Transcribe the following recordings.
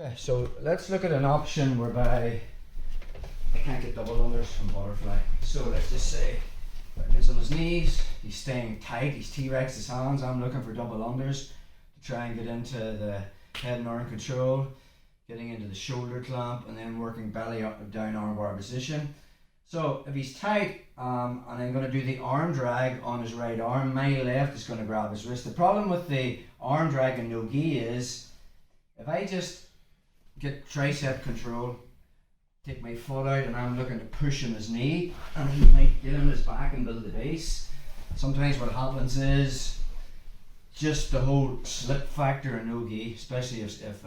Okay, so let's look at an option whereby I can't get double unders from butterfly. So let's just say he's on his knees, he's staying tight, he's T-Rex his hands. I'm looking for double unders to try and get into the head and arm control, getting into the shoulder clamp, and then working belly up down armbar position. So if he's tight, and I'm going to do the arm drag on his right arm, my left is going to grab his wrist. The problem with the arm drag and no gi is, if I just get tricep control, take my foot out, and I'm looking to push him his knee, and he might get on his back and build the base. Sometimes what happens is just the whole slip factor in no gi, especially if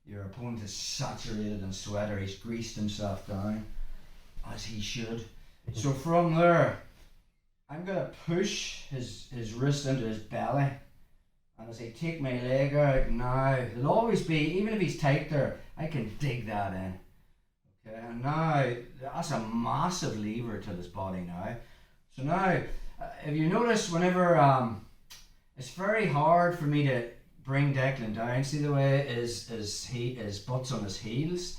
your opponent is saturated in sweat or he's greased himself down, as he should. So from there, I'm going to push his wrist into his belly, and as I take my leg out now, it'll always be, even if he's tight there, I can dig that in. Okay, and now that's a massive lever to his body now. So now, if you notice, whenever it's very hard for me to bring Declan down. See the way his butt's on his heels,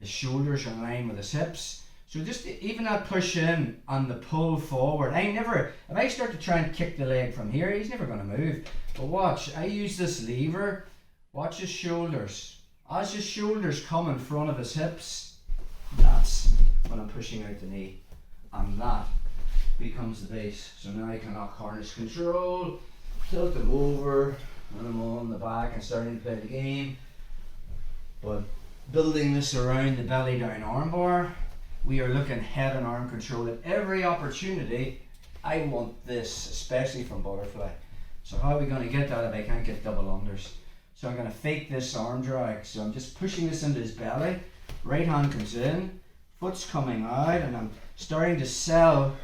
his shoulders are in line with his hips. So just even that push in and the pull forward, if I start to try and kick the leg from here, he's never going to move. But watch, I use this lever, watch his shoulders. As his shoulders come in front of his hips, that's when I'm pushing out the knee. And that becomes the base. So now I can lock harness control, tilt him over, and I'm on the back and starting to play the game. But building this around the belly down armbar, we are looking head and arm control at every opportunity. I want this, especially from butterfly. So how are we going to get that if I can't get double unders? So I'm going to fake this arm drag. So I'm just pushing this into his belly. Right hand comes in, foot's coming out, and I'm starting to sell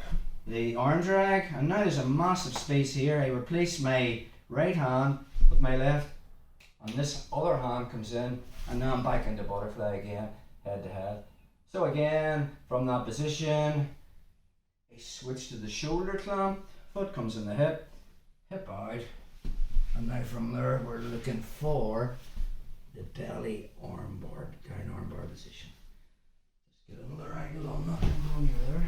the arm drag. And now there's a massive space here. I replace my right hand with my left, and this other hand comes in, and now I'm back into butterfly again, head to head. So again, from that position, I switch to the shoulder clamp, foot comes in the hip out, and now from there we're looking for the belly armbar, down armbar position. Just get another angle on that when you're there.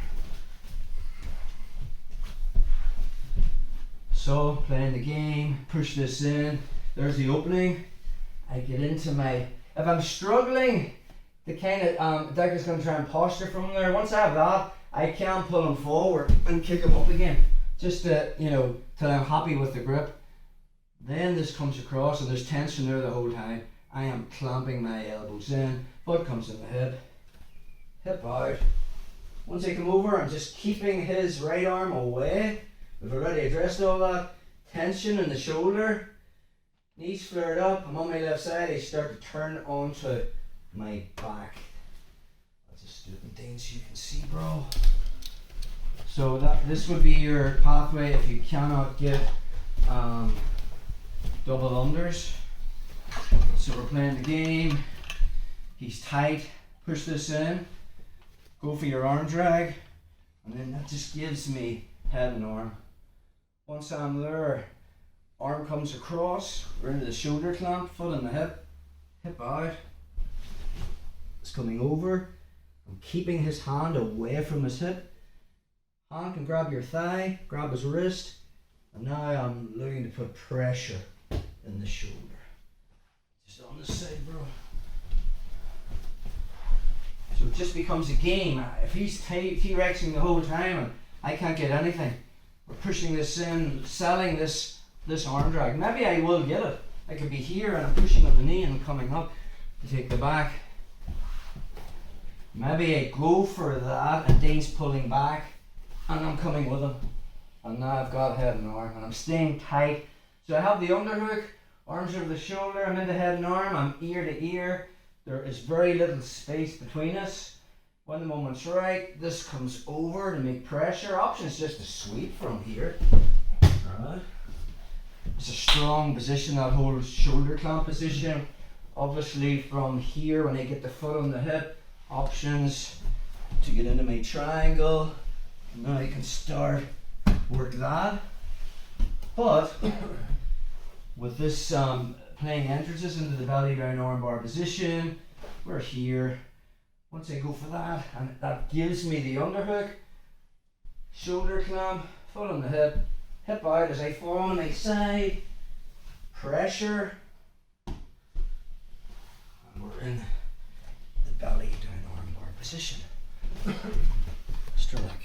So playing the game, push this in, there's the opening, I get into my, if I'm struggling, the kind of deck is going to try and posture from there. Once I have that, I can pull him forward and kick him up again, just to, till I'm happy with the grip. Then this comes across and there's tension there the whole time. I am clamping my elbows in, foot comes in the hip out. Once I come over, I'm just keeping his right arm away. We've already addressed all that. Tension in the shoulder, knees flared up. I'm on my left side, I start to turn onto my back. That's a stupid dance you can see, bro. So this would be your pathway if you cannot get double unders. So we're playing the game, he's tight, push this in, go for your arm drag, and then that just gives me head and arm. Once I'm there, arm comes across, we're into the shoulder clamp, foot in the hip out. It's coming over. I'm keeping his hand away from his hip. Hand can grab your thigh, grab his wrist, and now I'm looking to put pressure in the shoulder. Just on this side, bro. So it just becomes a game. If he's T-Rexing the whole time and I can't get anything, we're pushing this in, selling this arm drag. Maybe I will get it. I could be here and I'm pushing up the knee and I'm coming up to take the back. Maybe I go for that and Dane's pulling back and I'm coming with him. And now I've got head and arm and I'm staying tight. So I have the underhook, arms over the shoulder, I'm into head and arm, I'm ear to ear. There is very little space between us. When the moment's right, this comes over to make pressure. Option is just to sweep from here. Alright. It's a strong position, that whole shoulder clamp position. Obviously from here, when I get the foot on the hip, options to get into my triangle. Now I can start work that. But with this playing entrances into the belly down armbar position. We're here. Once I go for that, and that gives me the underhook, shoulder clamp, foot on the hip out as I fall on my side, pressure, and we're in the belly down armbar position. Stirrup.